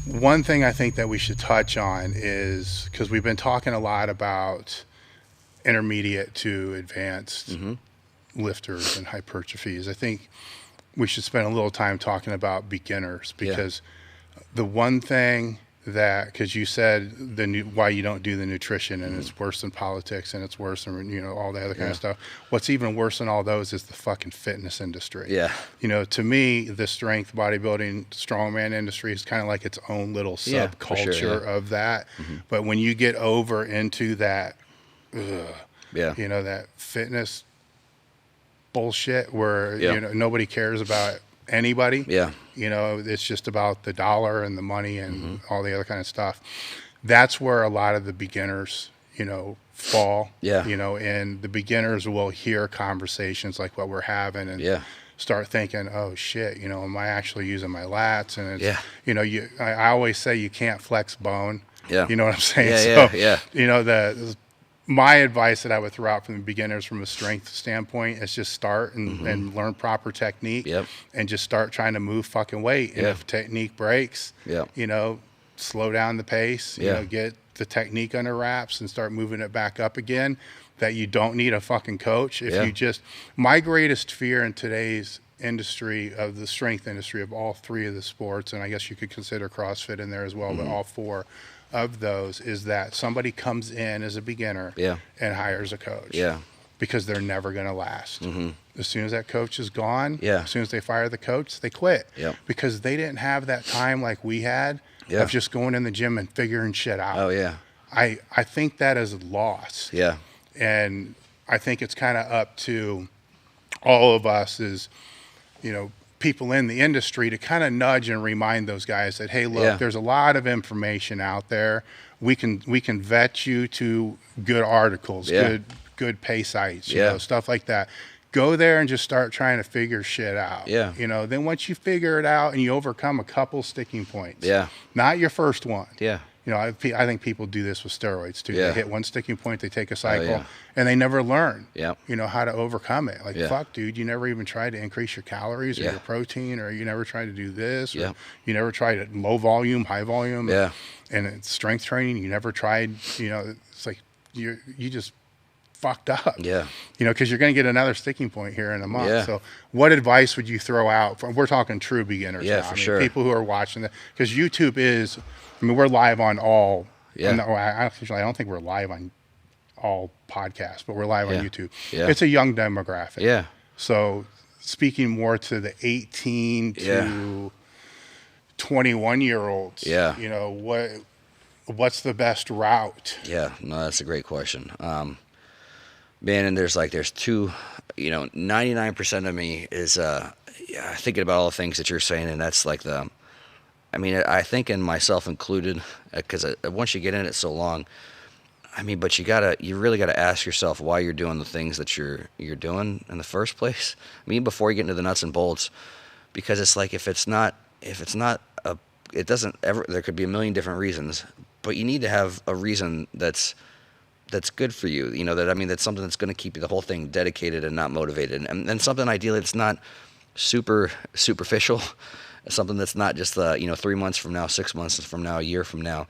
One thing I think that we should touch on is, because we've been talking a lot about intermediate to advanced lifters and hypertrophies. I think we should spend a little time talking about beginners, because the one thing that, because you said why you don't do the nutrition, and it's worse than politics, and it's worse than, you know, all the other kind of stuff. What's even worse than all those is the fucking fitness industry. Yeah. You know, to me, the strength bodybuilding strongman industry is kind of like its own little subculture of that. But when you get over into that, you know, that fitness bullshit where you know, nobody cares about anybody. You know, it's just about the dollar and the money and all the other kind of stuff. That's where a lot of the beginners, you know, fall. You know, and the beginners will hear conversations like what we're having and start thinking, oh shit, you know, am I actually using my lats? And it's, you know, I always say you can't flex bone. You know what I'm saying? You know, my advice that I would throw out from the beginners from a strength standpoint is just start and learn proper technique and just start trying to move fucking weight. And if technique breaks, you know, slow down the pace, you know, get the technique under wraps and start moving it back up again, that you don't need a fucking coach. If you just, my greatest fear in today's industry, of the strength industry, of all three of the sports, and I guess you could consider CrossFit in there as well, but all four of those, is that somebody comes in as a beginner and hires a coach because they're never going to last. As soon as that coach is gone, as soon as they fire the coach, they quit because they didn't have that time like we had of just going in the gym and figuring shit out. I think that is lost. And I think it's kind of up to all of us as, you know, people in the industry to kind of nudge and remind those guys that, hey, look, there's a lot of information out there. We can vet you to good articles, good pay sites, you know, stuff like that. Go there and just start trying to figure shit out. You know, then once you figure it out and you overcome a couple sticking points, not your first one. You know, I think people do this with steroids too. They hit one sticking point, they take a cycle, and they never learn, you know, how to overcome it. Like, fuck, dude, you never even tried to increase your calories or your protein, or you never tried to do this, or you never tried it low volume, high volume, and it's strength training. You never tried, you know, it's like you just fucked up, you know, because you're going to get another sticking point here in a month. So what advice would you throw out? We're talking true beginners now. For I mean, sure. People who are watching that, because YouTube is, I mean, we're live on all, I don't think we're live on all podcasts, but we're live on YouTube. It's a young demographic. So speaking more to the 18 to 21-year-olds, you know, what's the best route? No, that's a great question. Man, and there's two, you know, 99% of me is thinking about all the things that you're saying, and that's like I mean, I think, in myself included, because once you get in it so long, I mean, but you really gotta ask yourself why you're doing the things that you're doing in the first place. I mean, before you get into the nuts and bolts, because it's like, if it's not it doesn't ever, there could be a million different reasons, but you need to have a reason that's good for you. You know, that's something that's going to keep you, the whole thing, dedicated and not motivated, and something ideally that's not superficial. Something that's not just 3 months from now, 6 months from now, a year from now,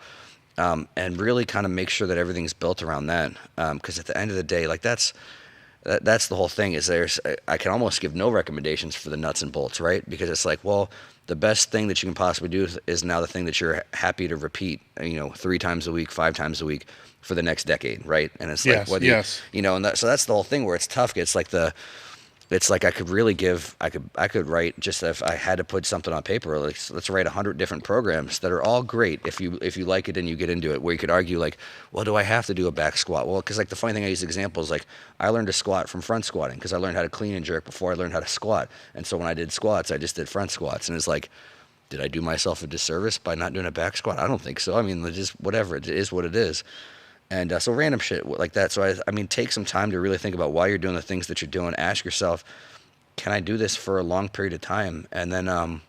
and really kind of make sure that everything's built around that. Because at the end of the day, like that's the whole thing. Is I can almost give no recommendations for the nuts and bolts, right? Because it's like, well, the best thing that you can possibly do is now the thing that you're happy to repeat, 3 times a week, 5 times a week for the next decade, right? And it's like, so that's the whole thing where it's tough. It's like I could write, just if I had to put something on paper, like, let's write 100 different programs that are all great if you like it and you get into it, where you could argue like, well, do I have to do a back squat? Well, because like the funny thing, I use examples like, I learned to squat from front squatting because I learned how to clean and jerk before I learned how to squat. And so when I did squats, I just did front squats. And it's like, did I do myself a disservice by not doing a back squat? I don't think so. I mean, just whatever, it is what it is. And so random shit like that. So I mean, take some time to really think about why you're doing the things that you're doing. Ask yourself, can I do this for a long period of time? And then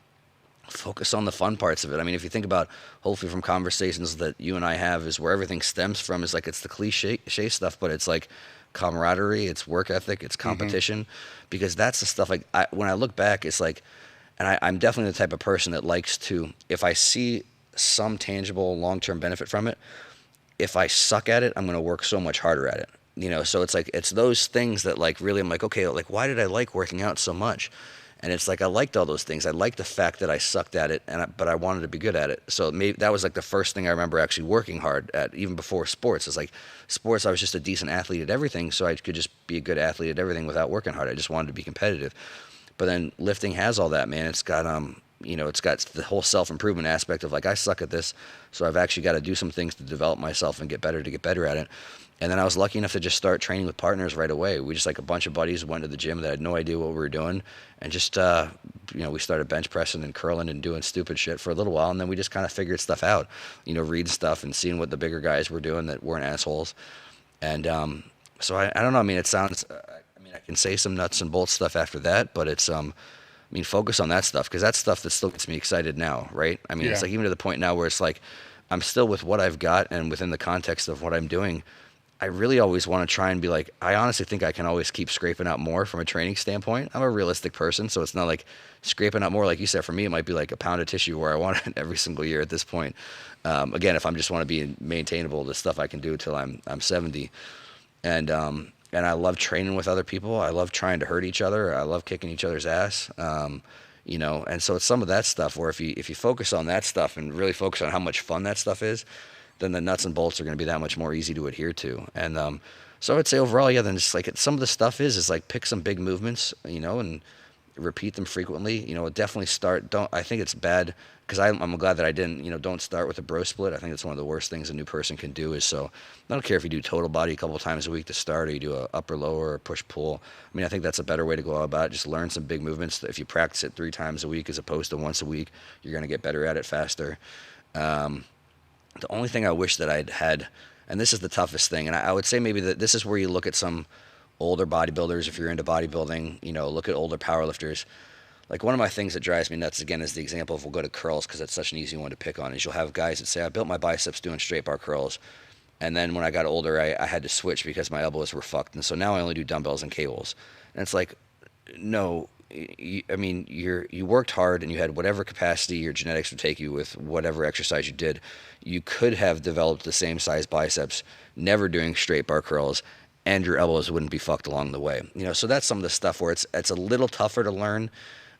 focus on the fun parts of it. I mean, if you think about, hopefully from conversations that you and I have, is where everything stems from, is like, it's the cliche stuff, but it's like camaraderie, it's work ethic, it's competition. Because that's the stuff, like, when I look back, it's like, and I'm definitely the type of person that likes to, if I see some tangible long-term benefit from it, if I suck at it, I'm going to work so much harder at it. So it's like, it's those things that like really I'm like, okay, like why did I like working out so much? And it's like I liked all those things. I liked the fact that I sucked at it, but I wanted to be good at it. So maybe that was like the first thing I remember actually working hard at, even before sports. It's like sports, I was just a decent athlete at everything, so I could just be a good athlete at everything without working hard. I just wanted to be competitive. But then lifting has all that, man. It's got it's got the whole self-improvement aspect of like, I suck at this, so I've actually got to do some things to develop myself and get better at it. And then I was lucky enough to just start training with partners right away. We just, like a bunch of buddies, went to the gym that had no idea what we were doing, and just we started bench pressing and curling and doing stupid shit for a little while, and then we just kind of figured stuff out, reading stuff and seeing what the bigger guys were doing that weren't assholes. And so I don't know. I mean, it sounds. I can say some nuts and bolts stuff after that, but it's focus on that stuff, because that's stuff that still gets me excited now, right? I mean, It's like even to the point now where it's like I'm still with what I've got and within the context of what I'm doing. I really always want to try and be like, I honestly think I can always keep scraping out more from a training standpoint. I'm a realistic person, so it's not like scraping out more. Like you said, for me, it might be like a pound of tissue where I want it every single year at this point. Again, if I'm just want to be maintainable, the stuff I can do till I'm 70. And I love training with other people. I love trying to hurt each other. I love kicking each other's ass. And so it's some of that stuff where if you focus on that stuff and really focus on how much fun that stuff is, then the nuts and bolts are going to be that much more easy to adhere to. And so I would say overall, then just like some of the stuff is like pick some big movements, and repeat them frequently. Definitely start. I think it's bad, because I'm glad that I didn't. Don't start with a bro split. I think it's one of the worst things a new person can do. Is so I don't care if you do total body a couple of times a week to start, or you do a upper lower or push pull. I think that's a better way to go about it. Just learn some big movements. If you practice it 3 times a week as opposed to once a week, you're going to get better at it faster. The only thing I wish that I'd had, and this is the toughest thing, and I would say maybe that this is where you look at some older bodybuilders, if you're into bodybuilding, look at older powerlifters. Like one of my things that drives me nuts, again, is the example of, we'll go to curls, because it's such an easy one to pick on, is you'll have guys that say, I built my biceps doing straight bar curls, and then when I got older, I had to switch because my elbows were fucked, and so now I only do dumbbells and cables. And it's like, no, you worked hard and you had whatever capacity your genetics would take you with whatever exercise you did. You could have developed the same size biceps, never doing straight bar curls, and your elbows wouldn't be fucked along the way. So that's some of the stuff where it's a little tougher to learn,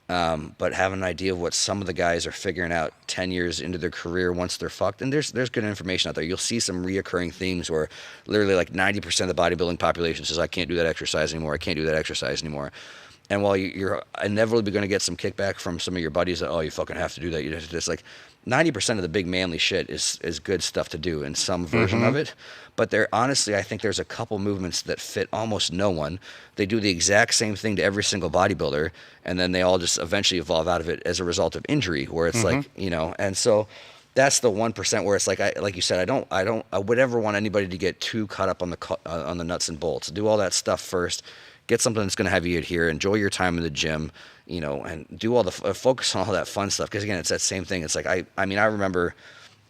but have an idea of what some of the guys are figuring out 10 years into their career once they're fucked. And there's good information out there. You'll see some reoccurring themes where literally like 90% of the bodybuilding population says, I can't do that exercise anymore. I can't do that exercise anymore. And while you're inevitably going to get some kickback from some of your buddies that, oh, you fucking have to do that. You just like 90% of the big manly shit is good stuff to do in some version of it. But honestly, I think there's a couple movements that fit almost no one. They do the exact same thing to every single bodybuilder, and then they all just eventually evolve out of it as a result of injury, where it's like, and so that's the 1% where it's like, like you said, I would ever want anybody to get too caught up on the nuts and bolts. Do all that stuff first. Get something that's going to have you adhere. Enjoy your time in the gym, and do all the focus on all that fun stuff. Because again, it's that same thing. It's like I remember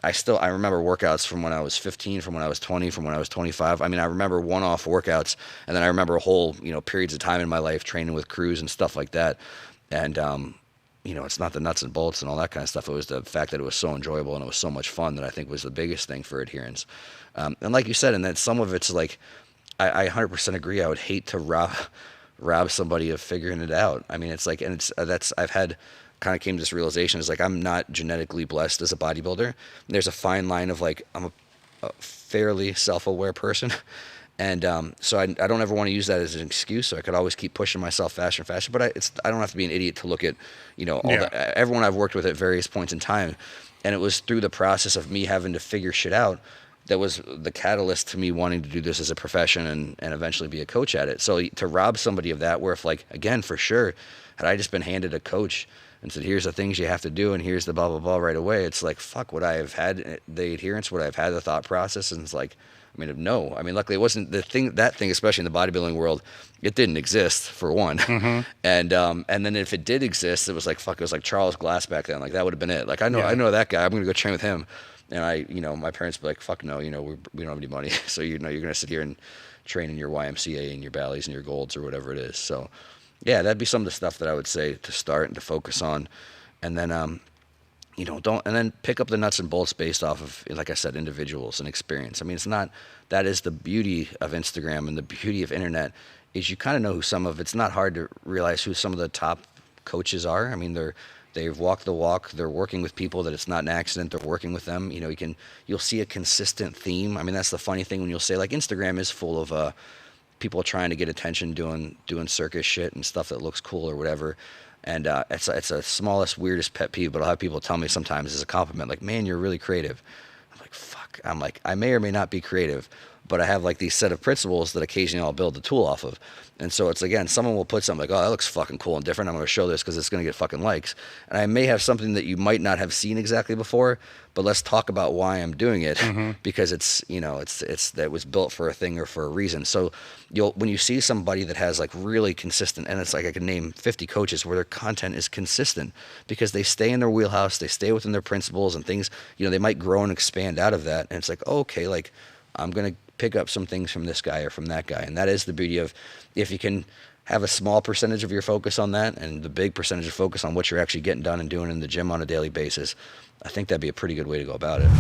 workouts from when I was 15, from when I was 20, from when I was 25. I remember one-off workouts, and then I remember whole periods of time in my life training with crews and stuff like that. And it's not the nuts and bolts and all that kind of stuff. It was the fact that it was so enjoyable and it was so much fun that I think was the biggest thing for adherence. And like you said, and then some of it's like, I 100% agree. I would hate to rob somebody of figuring it out. It's like, and I've had kind of came to this realization is like, I'm not genetically blessed as a bodybuilder. There's a fine line of like, I'm a fairly self-aware person. And so I don't ever want to use that as an excuse. So I could always keep pushing myself faster and faster. But I don't have to be an idiot to look at, everyone I've worked with at various points in time. And it was through the process of me having to figure shit out that was the catalyst to me wanting to do this as a profession and eventually be a coach at it. So to rob somebody of that, where if like, again, for sure, had I just been handed a coach and said, here's the things you have to do and here's the blah, blah, blah right away, it's like, fuck, would I have had the adherence? Would I have had the thought process? And it's like, no. Luckily it wasn't that thing, especially in the bodybuilding world, it didn't exist for one. And then if it did exist, it was like, fuck, it was like Charles Glass back then. Like that would have been it. Like, I know that guy, I'm going to go train with him. And my parents would be like, fuck no, we don't have any money. So, you're going to sit here and train in your YMCA and your Bally's and your Golds or whatever it is. So, yeah, that'd be some of the stuff that I would say to start and to focus on. And then, don't, and then pick up the nuts and bolts based off of, like I said, individuals and experience. I mean, that is the beauty of Instagram and the beauty of internet, is you kind of know who it's not hard to realize who some of the top coaches are. I mean, they've walked the walk. They're working with people that it's not an accident. They're working with them. You'll see a consistent theme. I mean, that's the funny thing when you'll say, like, Instagram is full of people trying to get attention, doing circus shit and stuff that looks cool or whatever. And it's a smallest, weirdest pet peeve, but I'll have people tell me sometimes as a compliment, like, man, you're really creative. I'm like, fuck. I'm like, I may or may not be creative, but I have like these set of principles that occasionally I'll build the tool off of. And so it's, again, someone will put something like, oh, that looks fucking cool and different. I'm going to show this because it's going to get fucking likes. And I may have something that you might not have seen exactly before, but let's talk about why I'm doing it, because it's that was built for a thing or for a reason. So when you see somebody that has like really consistent, and it's like I can name 50 coaches where their content is consistent because they stay in their wheelhouse, they stay within their principles and things, they might grow and expand out of that. And it's like, oh, okay, like I'm going to pick up some things from this guy or from that guy. And that is the beauty of, if you can have a small percentage of your focus on that and the big percentage of focus on what you're actually getting done and doing in the gym on a daily basis, I think that'd be a pretty good way to go about it.